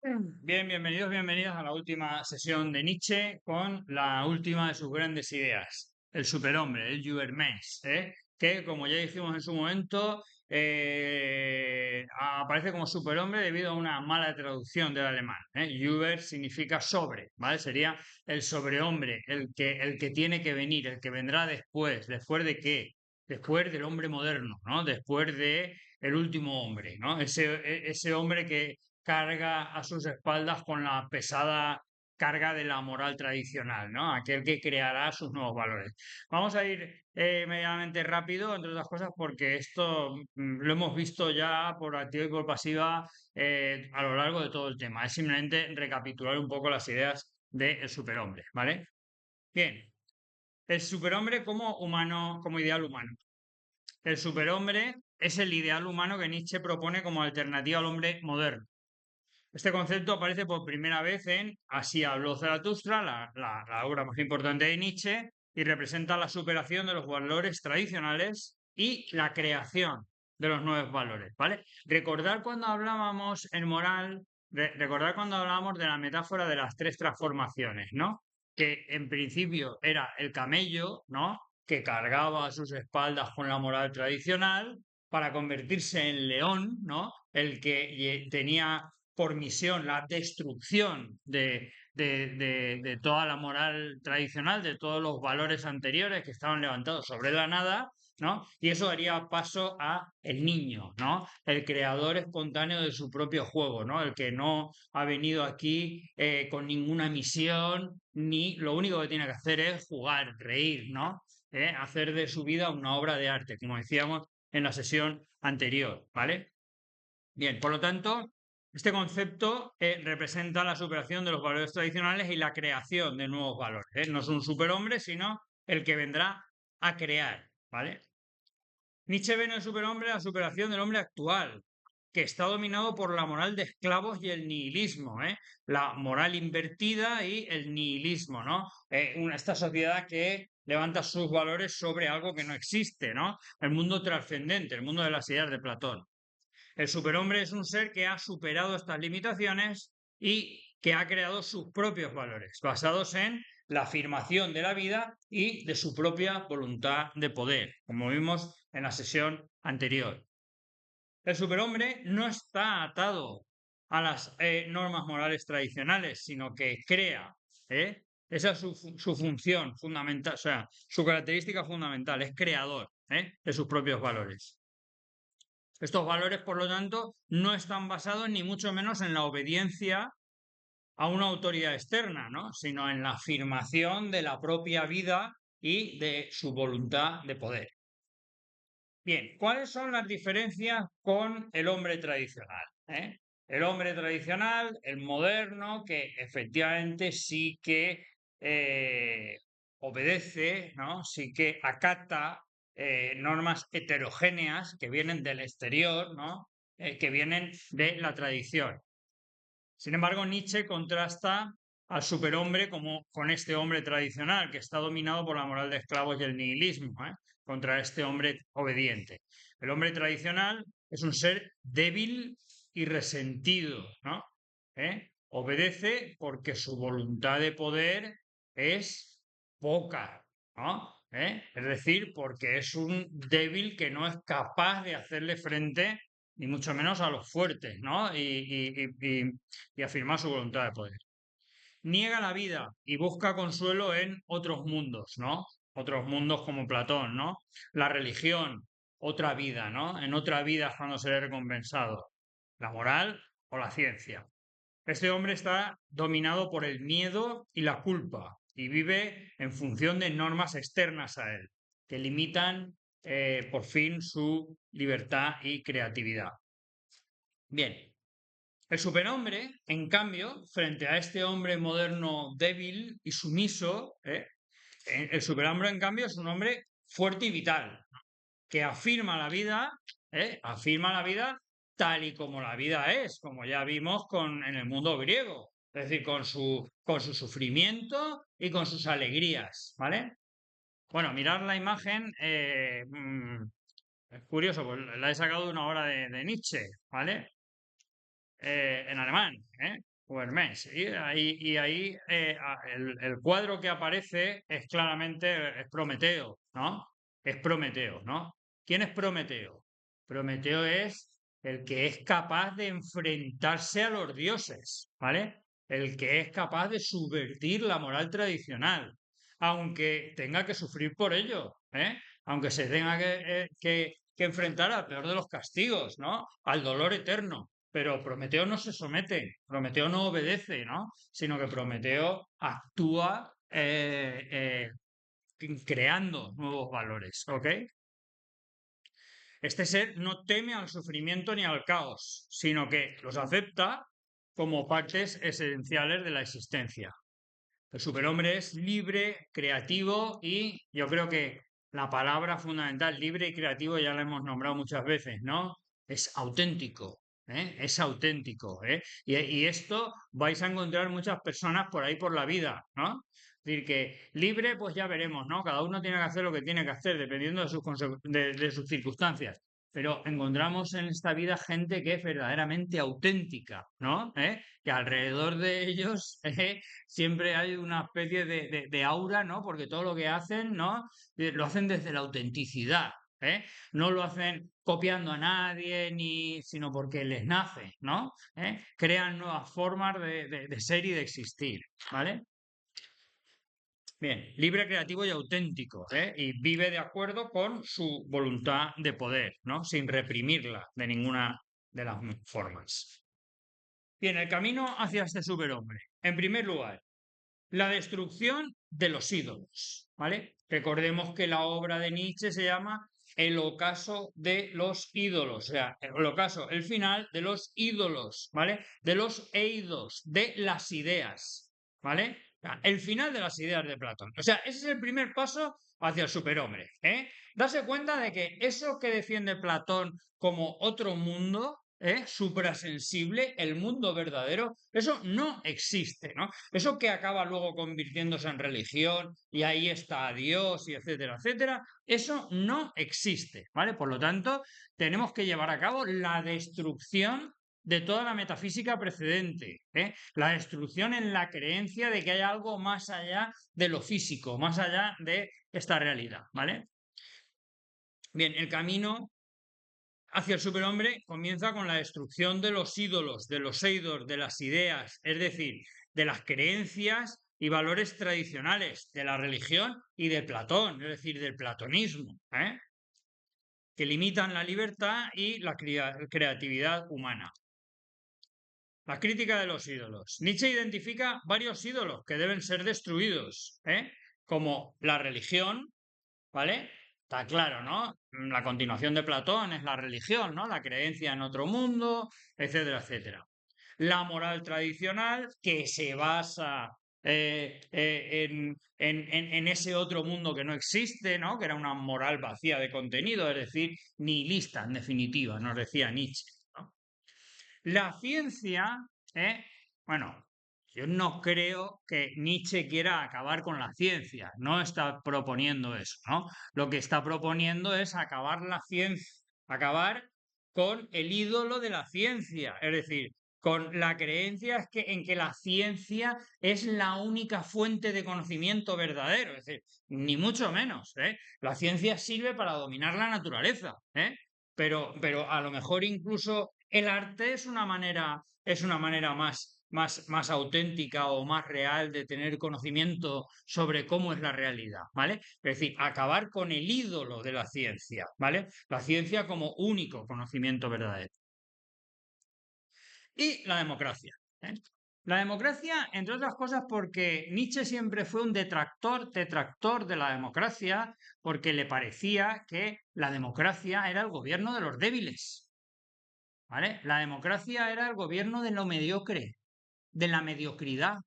Bien, bienvenidos a la última sesión de Nietzsche con la última de sus grandes ideas, el superhombre, el Übermensch, que como ya dijimos en su momento, aparece como superhombre debido a una mala traducción del alemán. Über significa sobre, ¿vale? Sería el sobrehombre, el que tiene que venir, el que vendrá después. ¿Después de qué? Después del hombre moderno, ¿no? Después de el último hombre, ¿no? Ese hombre que carga a sus espaldas con la pesada carga de la moral tradicional, ¿no? Aquel que creará sus nuevos valores. Vamos a ir medianamente rápido, entre otras cosas, porque esto lo hemos visto ya por activa y por pasiva a lo largo de todo el tema. Es simplemente recapitular un poco las ideas del superhombre, ¿vale? Bien, el superhombre como humano, como ideal humano. El superhombre es el ideal humano que Nietzsche propone como alternativa al hombre moderno. Este concepto aparece por primera vez en Así habló Zaratustra, la obra más importante de Nietzsche, y representa la superación de los valores tradicionales y la creación de los nuevos valores, ¿vale? Recordar cuando hablábamos en moral, recordar cuando hablábamos de la metáfora de las tres transformaciones, ¿no? Que en principio era el camello, ¿no? Que cargaba a sus espaldas con la moral tradicional para convertirse en león, ¿no? El que tenía por misión la destrucción de toda la moral tradicional, de todos los valores anteriores que estaban levantados sobre la nada, ¿no? Y eso daría paso a el niño, ¿no? El creador espontáneo de su propio juego, ¿no? El que no ha venido aquí con ninguna misión, ni lo único que tiene que hacer es jugar, reír, ¿no? Hacer de su vida una obra de arte, como decíamos en la sesión anterior, ¿vale? Bien, por lo tanto, este concepto representa la superación de los valores tradicionales y la creación de nuevos valores. No es un superhombre, sino el que vendrá a crear, ¿vale? Nietzsche ve en el superhombre la superación del hombre actual, que está dominado por la moral de esclavos y el nihilismo, la moral invertida y el nihilismo, ¿no? Esta sociedad que levanta sus valores sobre algo que no existe, ¿no? El mundo trascendente, el mundo de las ideas de Platón. El superhombre es un ser que ha superado estas limitaciones y que ha creado sus propios valores, basados en la afirmación de la vida y de su propia voluntad de poder, como vimos en la sesión anterior. El superhombre no está atado a las normas morales tradicionales, sino que crea. Esa es su función fundamental, o sea, su característica fundamental, es creador de sus propios valores. Estos valores, por lo tanto, no están basados ni mucho menos en la obediencia a una autoridad externa, ¿no? Sino en la afirmación de la propia vida y de su voluntad de poder. Bien, ¿cuáles son las diferencias con el hombre tradicional? El hombre tradicional, el moderno, que efectivamente sí que obedece, ¿no? Sí que acata normas heterogéneas que vienen del exterior, ¿no? Que vienen de la tradición. Sin embargo, Nietzsche contrasta al superhombre como con este hombre tradicional que está dominado por la moral de esclavos y el nihilismo, contra este hombre obediente. El hombre tradicional es un ser débil y resentido, ¿no? Obedece porque su voluntad de poder es poca, ¿no? Es decir, porque es un débil que no es capaz de hacerle frente ni mucho menos a los fuertes, ¿no? Y afirmar su voluntad de poder. Niega la vida y busca consuelo en otros mundos, ¿no? Otros mundos como Platón, ¿no? La religión, otra vida, ¿no? En otra vida es cuando seré recompensado. La moral o la ciencia. Este hombre está dominado por el miedo y la culpa y vive en función de normas externas a él, que limitan por fin su libertad y creatividad. Bien, el superhombre, en cambio, frente a este hombre moderno débil y sumiso, el superhombre, en cambio, es un hombre fuerte y vital, que afirma la vida tal y como la vida es, como ya vimos en el mundo griego, es decir, con su sufrimiento y con sus alegrías, ¿vale? Bueno, mirar la imagen, es curioso, pues la he sacado de una obra de Nietzsche, ¿vale? En alemán, Hermes. Y ahí el cuadro que aparece es claramente es Prometeo, ¿no? Es Prometeo, ¿no? ¿Quién es Prometeo? Prometeo es el que es capaz de enfrentarse a los dioses, ¿vale? El que es capaz de subvertir la moral tradicional, aunque tenga que sufrir por ello, ¿eh? Aunque se tenga que enfrentar al peor de los castigos, ¿no? Al dolor eterno. Pero Prometeo no se somete, Prometeo no obedece, ¿no? Sino que Prometeo actúa creando nuevos valores, ¿ok? Este ser no teme al sufrimiento ni al caos, sino que los acepta como partes esenciales de la existencia. El superhombre es libre, creativo y yo creo que la palabra fundamental, libre y creativo, ya la hemos nombrado muchas veces, ¿no? Es auténtico, ¿eh? Es auténtico, ¿eh? Y esto vais a encontrar muchas personas por ahí por la vida, ¿no? Es decir, que libre, pues ya veremos, ¿no? Cada uno tiene que hacer lo que tiene que hacer, dependiendo de de sus circunstancias. Pero encontramos en esta vida gente que es verdaderamente auténtica, ¿no? Que alrededor de ellos siempre hay una especie de aura, ¿no? Porque todo lo que hacen, ¿no? Lo hacen desde la autenticidad, ¿eh? No lo hacen copiando a nadie, sino porque les nace, ¿no? Crean nuevas formas de ser y de existir, ¿vale? Bien, libre, creativo y auténtico, ¿eh? Y vive de acuerdo con su voluntad de poder, ¿no? Sin reprimirla de ninguna de las formas. Bien, el camino hacia este superhombre. En primer lugar, la destrucción de los ídolos, ¿vale? Recordemos que la obra de Nietzsche se llama El ocaso de los ídolos, o sea, el ocaso, el final de los ídolos, ¿vale? De los eidos, de las ideas, ¿vale? O sea, el final de las ideas de Platón. O sea, ese es el primer paso hacia el superhombre, ¿eh? Darse cuenta de que eso que defiende Platón como otro mundo, suprasensible, el mundo verdadero, eso no existe, ¿no? Eso que acaba luego convirtiéndose en religión y ahí está Dios y etcétera, etcétera, eso no existe, ¿vale? Por lo tanto, tenemos que llevar a cabo la destrucción de toda la metafísica precedente, ¿eh? La destrucción en la creencia de que hay algo más allá de lo físico, más allá de esta realidad, ¿vale? Bien, el camino hacia el superhombre comienza con la destrucción de los ídolos, de los eidos, de las ideas, es decir, de las creencias y valores tradicionales, de la religión y de Platón, es decir, del platonismo, que limitan la libertad y la creatividad humana. La crítica de los ídolos. Nietzsche identifica varios ídolos que deben ser destruidos, como la religión, ¿vale? Está claro, ¿no? La continuación de Platón es la religión, ¿no? La creencia en otro mundo, etcétera, etcétera. La moral tradicional, que se basa en ese otro mundo que no existe, ¿no? Que era una moral vacía de contenido, es decir, nihilista, en definitiva, nos decía Nietzsche, ¿no? La ciencia, bueno, yo no creo que Nietzsche quiera acabar con la ciencia, no está proponiendo eso, ¿no? Lo que está proponiendo es acabar la ciencia, acabar con el ídolo de la ciencia, es decir, con la creencia en que la ciencia es la única fuente de conocimiento verdadero, es decir, ni mucho menos, ¿eh? La ciencia sirve para dominar la naturaleza, ¿eh? Pero a lo mejor incluso el arte es una manera más auténtica o más real de tener conocimiento sobre cómo es la realidad, ¿vale? Es decir, acabar con el ídolo de la ciencia, ¿vale? La ciencia como único conocimiento verdadero. Y la democracia, ¿eh? La democracia, entre otras cosas, porque Nietzsche siempre fue un detractor de la democracia, porque le parecía que la democracia era el gobierno de los débiles, ¿vale? La democracia era el gobierno de lo mediocre, de la mediocridad,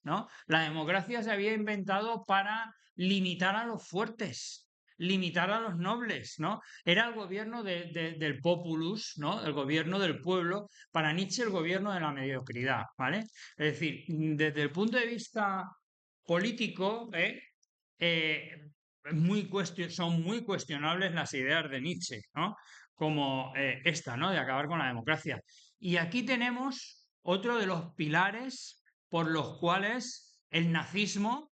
¿no? La democracia se había inventado para limitar a los fuertes, limitar a los nobles, ¿no? Era el gobierno del populus, ¿no? El gobierno del pueblo, para Nietzsche el gobierno de la mediocridad, ¿vale? Es decir, desde el punto de vista político, eh, son muy cuestionables las ideas de Nietzsche, ¿no? Como esta, ¿no? De acabar con la democracia. Y aquí tenemos otro de los pilares por los cuales el nazismo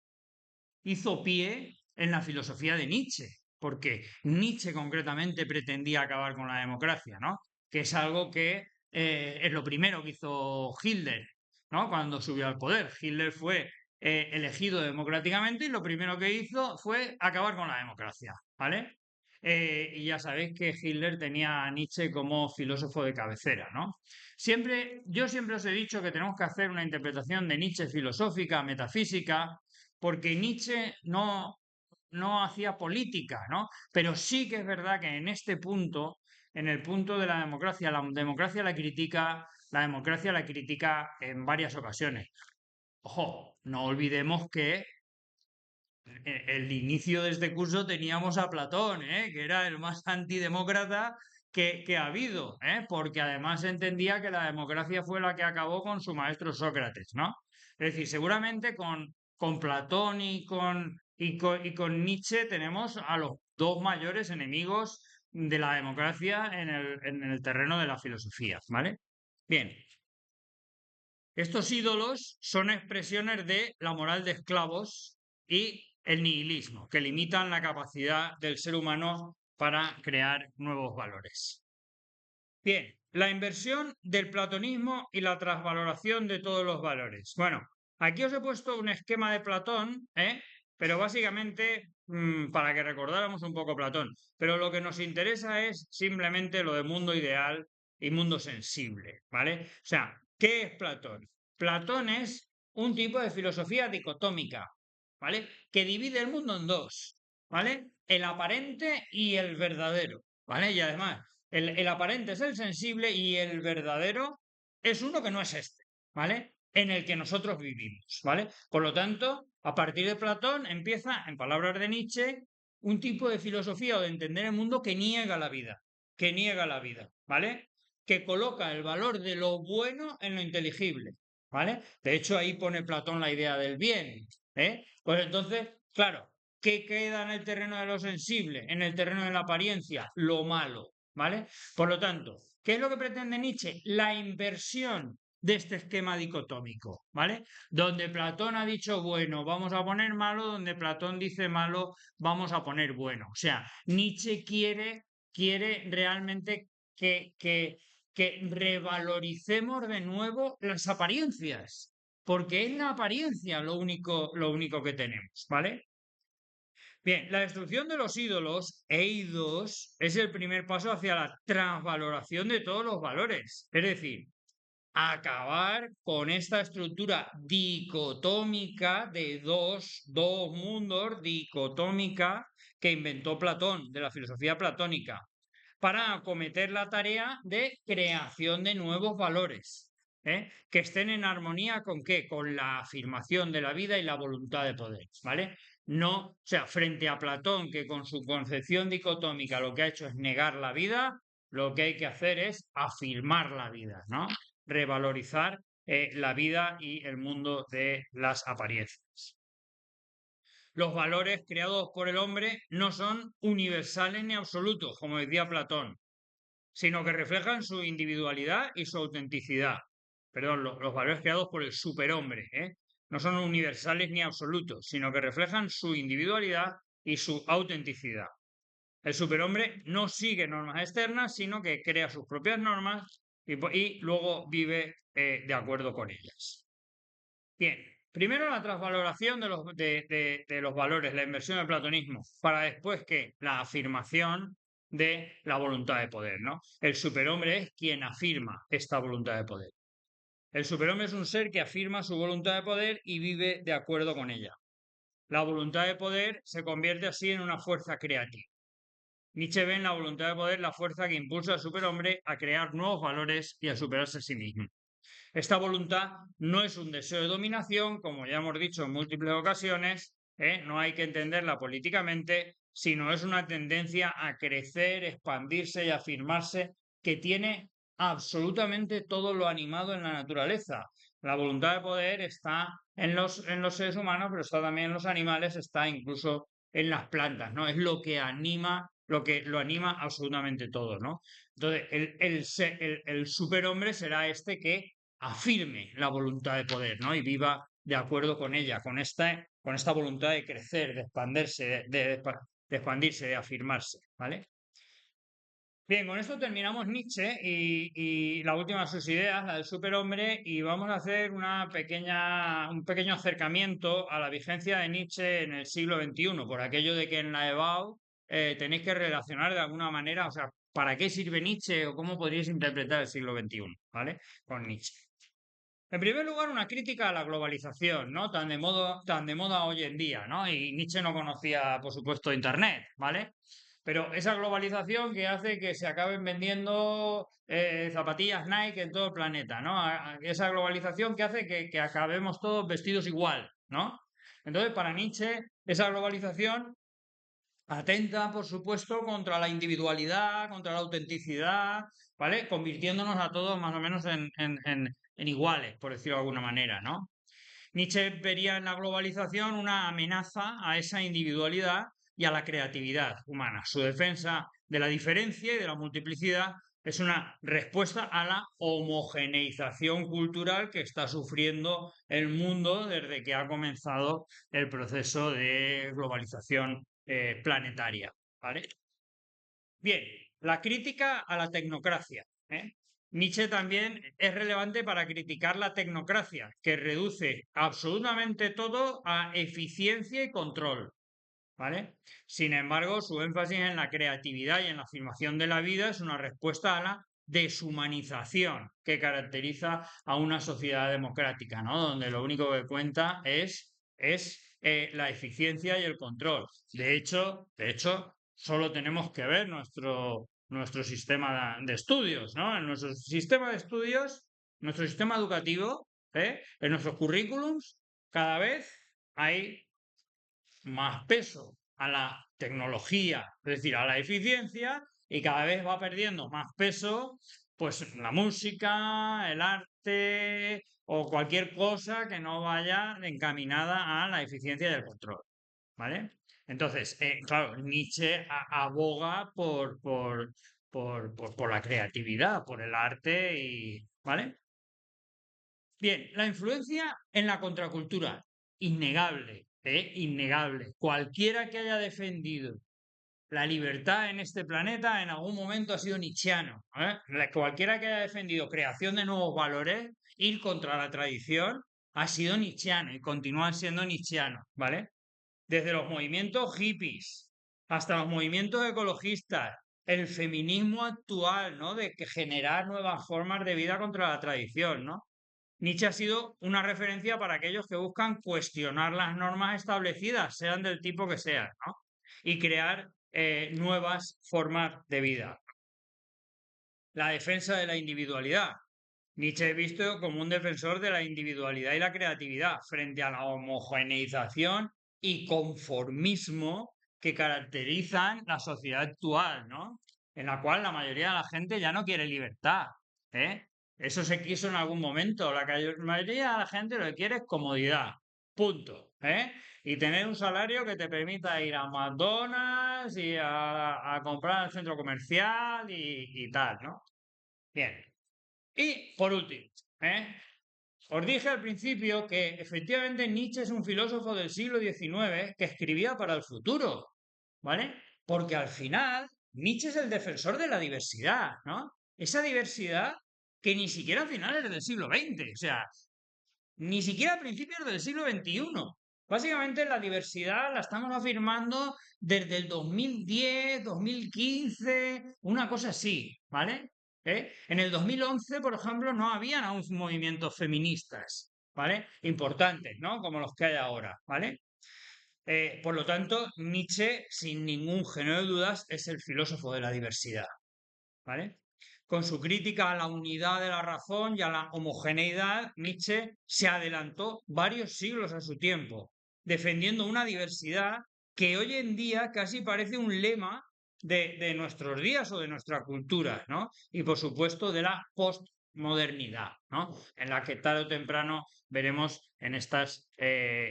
hizo pie en la filosofía de Nietzsche, porque Nietzsche concretamente pretendía acabar con la democracia, ¿no? Que es algo que es lo primero que hizo Hitler, ¿no? Cuando subió al poder. Hitler fue elegido democráticamente y lo primero que hizo fue acabar con la democracia, ¿vale? Y ya sabéis que Hitler tenía a Nietzsche como filósofo de cabecera, ¿no? Yo siempre os he dicho que tenemos que hacer una interpretación de Nietzsche filosófica, metafísica, porque Nietzsche no hacía política, ¿no? Pero sí que es verdad que en este punto, en el punto de la democracia la democracia la critica en varias ocasiones. Ojo, no olvidemos que el inicio de este curso teníamos a Platón, que era el más antidemócrata que ha habido, porque además entendía que la democracia fue la que acabó con su maestro Sócrates, ¿no? Es decir, seguramente con Platón y con Nietzsche tenemos a los dos mayores enemigos de la democracia en el terreno de la filosofía, ¿vale? Bien, estos ídolos son expresiones de la moral de esclavos y el nihilismo, que limitan la capacidad del ser humano para crear nuevos valores. Bien, la inversión del platonismo y la transvaloración de todos los valores. Bueno, aquí os he puesto un esquema de Platón, pero básicamente para que recordáramos un poco Platón. Pero lo que nos interesa es simplemente lo de mundo ideal y mundo sensible, ¿vale? O sea, ¿qué es Platón? Platón es un tipo de filosofía dicotómica, ¿vale? Que divide el mundo en dos, ¿vale? El aparente y el verdadero, ¿vale? Y además el aparente es el sensible y el verdadero es uno que no es este, ¿vale? En el que nosotros vivimos, ¿vale? Por lo tanto, a partir de Platón empieza, en palabras de Nietzsche, un tipo de filosofía o de entender el mundo que niega la vida, ¿vale? Que coloca el valor de lo bueno en lo inteligible, ¿vale? De hecho, ahí pone Platón la idea del bien, ¿eh? Pues entonces, claro, ¿qué queda en el terreno de lo sensible, en el terreno de la apariencia? Lo malo, ¿vale? Por lo tanto, ¿qué es lo que pretende Nietzsche? La inversión de este esquema dicotómico, ¿vale? Donde Platón ha dicho bueno, vamos a poner malo, donde Platón dice malo, vamos a poner bueno. O sea, Nietzsche quiere realmente que revaloricemos de nuevo las apariencias, porque es la apariencia lo único que tenemos, ¿vale? Bien, la destrucción de los ídolos, eidos, es el primer paso hacia la transvaloración de todos los valores. Es decir, acabar con esta estructura dicotómica de dos mundos, dicotómica, que inventó Platón, de la filosofía platónica, para acometer la tarea de creación de nuevos valores, que estén en armonía con qué, con la afirmación de la vida y la voluntad de poder, ¿vale? No, o sea, frente a Platón, que con su concepción dicotómica lo que ha hecho es negar la vida, lo que hay que hacer es afirmar la vida, ¿no? Revalorizar la vida y el mundo de las apariencias. Los valores creados por el hombre no son universales ni absolutos, como decía Platón, sino que reflejan su individualidad y su autenticidad. Perdón, los valores creados por el superhombre, no son universales ni absolutos, sino que reflejan su individualidad y su autenticidad. El superhombre no sigue normas externas, sino que crea sus propias normas y luego vive de acuerdo con ellas. Bien, primero la transvaloración de los valores, la inversión del platonismo, para después que la afirmación de la voluntad de poder, ¿no? El superhombre es quien afirma esta voluntad de poder. El superhombre es un ser que afirma su voluntad de poder y vive de acuerdo con ella. La voluntad de poder se convierte así en una fuerza creativa. Nietzsche ve en la voluntad de poder la fuerza que impulsa al superhombre a crear nuevos valores y a superarse a sí mismo. Esta voluntad no es un deseo de dominación, como ya hemos dicho en múltiples ocasiones, no hay que entenderla políticamente, sino es una tendencia a crecer, expandirse y afirmarse que tiene absolutamente todo lo animado en la naturaleza. La voluntad de poder está en los seres humanos, pero está también en los animales, está incluso en las plantas, ¿no? Es lo que anima, lo anima absolutamente todo, ¿no? Entonces, el superhombre será este que afirme la voluntad de poder, ¿no? Y viva de acuerdo con ella, con esta voluntad de crecer, de expandirse, de expandirse, de afirmarse, ¿vale? Bien, con esto terminamos Nietzsche y la última de sus ideas, la del superhombre, y vamos a hacer un pequeño acercamiento a la vigencia de Nietzsche en el siglo XXI, por aquello de que en la EBAU tenéis que relacionar de alguna manera, o sea, ¿para qué sirve Nietzsche o cómo podríais interpretar el siglo XXI, ¿vale? Con Nietzsche. En primer lugar, una crítica a la globalización, ¿no? Tan de moda hoy en día, ¿no? Y Nietzsche no conocía, por supuesto, Internet, ¿vale? Pero esa globalización que hace que se acaben vendiendo zapatillas Nike en todo el planeta, ¿no? Esa globalización que hace que acabemos todos vestidos igual, ¿no? Entonces, para Nietzsche, esa globalización atenta, por supuesto, contra la individualidad, contra la autenticidad, ¿vale? Convirtiéndonos a todos más o menos en iguales, por decirlo de alguna manera, ¿no? Nietzsche vería en la globalización una amenaza a esa individualidad y a la creatividad humana. Su defensa de la diferencia y de la multiplicidad es una respuesta a la homogeneización cultural que está sufriendo el mundo desde que ha comenzado el proceso de globalización planetaria. ¿Vale? Bien, la crítica a la tecnocracia. ¿Eh? Nietzsche también es relevante para criticar la tecnocracia, que reduce absolutamente todo a eficiencia y control. ¿Vale? Sin embargo, su énfasis en la creatividad y en la afirmación de la vida es una respuesta a la deshumanización que caracteriza a una sociedad democrática, ¿no? Donde lo único que cuenta es la eficiencia y el control. De hecho, solo tenemos que ver nuestro sistema de estudios, ¿no? En nuestro sistema de estudios, nuestro sistema educativo, en nuestros currículums, cada vez hay más peso a la tecnología, es decir, a la eficiencia, y cada vez va perdiendo más peso, pues la música, el arte o cualquier cosa que no vaya encaminada a la eficiencia y el control, ¿vale? Entonces, claro, Nietzsche aboga por la creatividad, por el arte y, ¿vale? Bien, la influencia en la contracultura, innegable, innegable. Cualquiera que haya defendido la libertad en este planeta en algún momento ha sido nietzscheano. Cualquiera que haya defendido creación de nuevos valores, ir contra la tradición, ha sido nietzscheano y continúa siendo nietzscheano, ¿vale? Desde los movimientos hippies hasta los movimientos ecologistas, el feminismo actual, ¿no? De que generar nuevas formas de vida contra la tradición, ¿no? Nietzsche ha sido una referencia para aquellos que buscan cuestionar las normas establecidas, sean del tipo que sean, ¿no? Y crear nuevas formas de vida. La defensa de la individualidad. Nietzsche es visto como un defensor de la individualidad y la creatividad frente a la homogeneización y conformismo que caracterizan la sociedad actual, ¿no? En la cual la mayoría de la gente ya no quiere libertad, ¿eh? Eso se quiso en algún momento. La mayoría de la gente lo que quiere es comodidad. Punto. ¿Eh? Y tener un salario que te permita ir a McDonald's y a comprar al centro comercial y tal, ¿no? Bien. Y por último, ¿eh? Os dije al principio que efectivamente Nietzsche es un filósofo del siglo XIX que escribía para el futuro, ¿vale? Porque al final Nietzsche es el defensor de la diversidad, ¿no? Esa diversidad que ni siquiera a finales del siglo XX, o sea, ni siquiera a principios del siglo XXI. Básicamente la diversidad la estamos afirmando desde el 2010, 2015, una cosa así, ¿vale? En el 2011, por ejemplo, no habían aún movimientos feministas, ¿vale? Importantes, ¿no? Como los que hay ahora, ¿vale? Por lo tanto, Nietzsche, sin ningún género de dudas, es el filósofo de la diversidad, ¿vale? Con su crítica a la unidad de la razón y a la homogeneidad, Nietzsche se adelantó varios siglos a su tiempo, defendiendo una diversidad que hoy en día casi parece un lema de nuestros días o de nuestra cultura, ¿no? Y por supuesto de la postmodernidad, ¿no? En la que tarde o temprano veremos en estas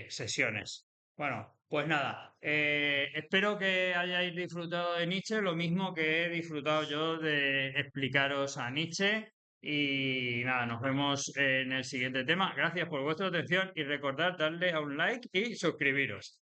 sesiones. Bueno, pues nada, espero que hayáis disfrutado de Nietzsche lo mismo que he disfrutado yo de explicaros a Nietzsche Y nada, nos vemos en el siguiente tema. Gracias por vuestra atención y recordad darle a un like y suscribiros.